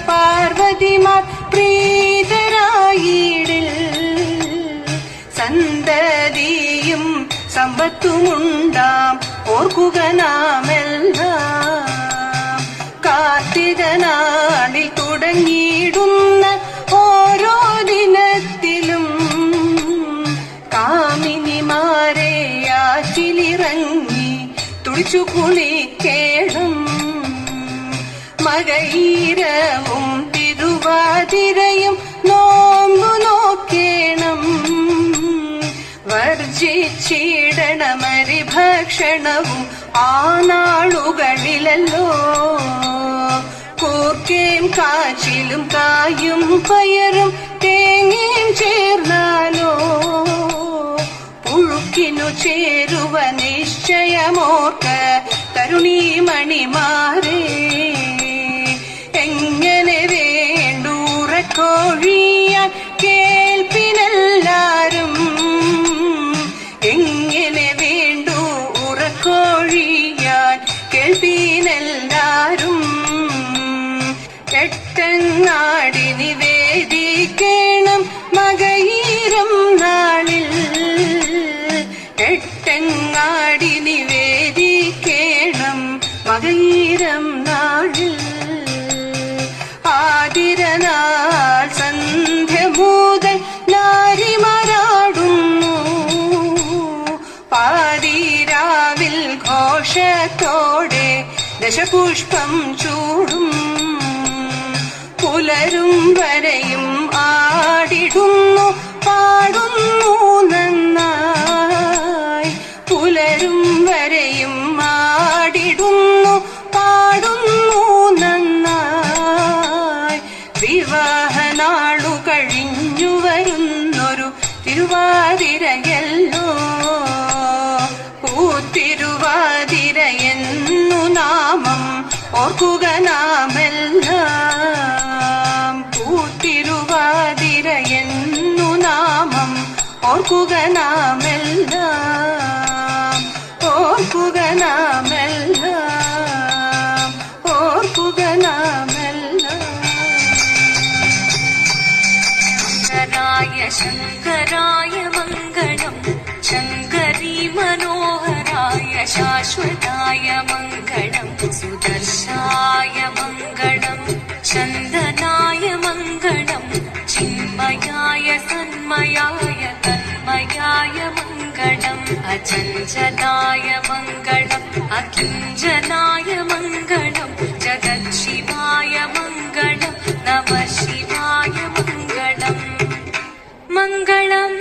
പാർവതിമാർ പ്രീതരായിടിൽ സന്തതിയും സമ്പത്തുമുണ്ടാം ഓർക്കുക നാമെല്ലാം. കാർത്തിക നാളിൽ തുടങ്ങിയിടുന്ന ഓരോ ദിനത്തിലും കാമിനിമാരെ ആറ്റിലിറങ്ങി തുടിച്ചു കുളിക്കേണം. മകയിരവും തിരുവാതിരയും നോമ്പു നോക്കേണം. വർജിച്ചിടണമരി ഭക്ഷണവും ആ നാളുകളിലല്ലോ. കൂർക്കയും കാച്ചിലും കായും പയറും തേങ്ങയും ചേർന്നാലോ പുഴുക്കിനു ചേരുവ നിശ്ചയമോർക്ക തരുണീമണിമാരേ. എങ്ങനെ വേണ്ടൂറക്കോഴിയാൻ കേൾപ്പിനെല്ലാരും. എങ്ങനെ വേണ്ടു ഉറക്കോഴിയാൻ കേൾപ്പിനെല്ലാരും. എട്ടങ്ങാടി നിവേദിക്കണം മകയിരം നാളിൽ. എട്ടങ്ങാടി നിവേദിക്കണം മകയിരം നാളിൽ. ആതിരനാൾ സന്ധ്യ മുതൽ നാരിമാരാടുന്നു. പാതിരാവിൽ ഘോഷത്തോടെ ദശപുഷ്പം ചൂടും. പുലരും വരെയും ആടിടുന്നു പാടുന്നു നന്നായി. പുലരും വരെയും ആടിടുന്നു പാടുന്നു നന്നായി. വിവാഹനാളു കഴിഞ്ഞു വരുന്നൊരു തിരുവാതിരയല്ലോ. പൂത്തിരുവാതിരയെന്നു നാമം ഓർക്കുക നാമെല്ലാം. പൂത്തിരുവാതിരയെന്നു നാമം ഓർക്കുക നാമെല്ലാം. ഓർക്കുക നാമെല്ലാം. ഓർക്കുക നാമെല്ലാം. ശങ്കരായ മംഗളം ശങ്കരീ മനോഹരായ ശാശ്വതായ മംഗളം സുദർശായ മംഗളം ചന്ദനായ മംഗളം ചിന്മയായ സന്മയായ തന്മയായ മംഗളം അചഞ്ചലായ മംഗളം അകിഞ്ചനായ മംഗളം ജഗത്ശിവായ മംഗളം നമഃ ശിവായ മംഗളം. മംഗളം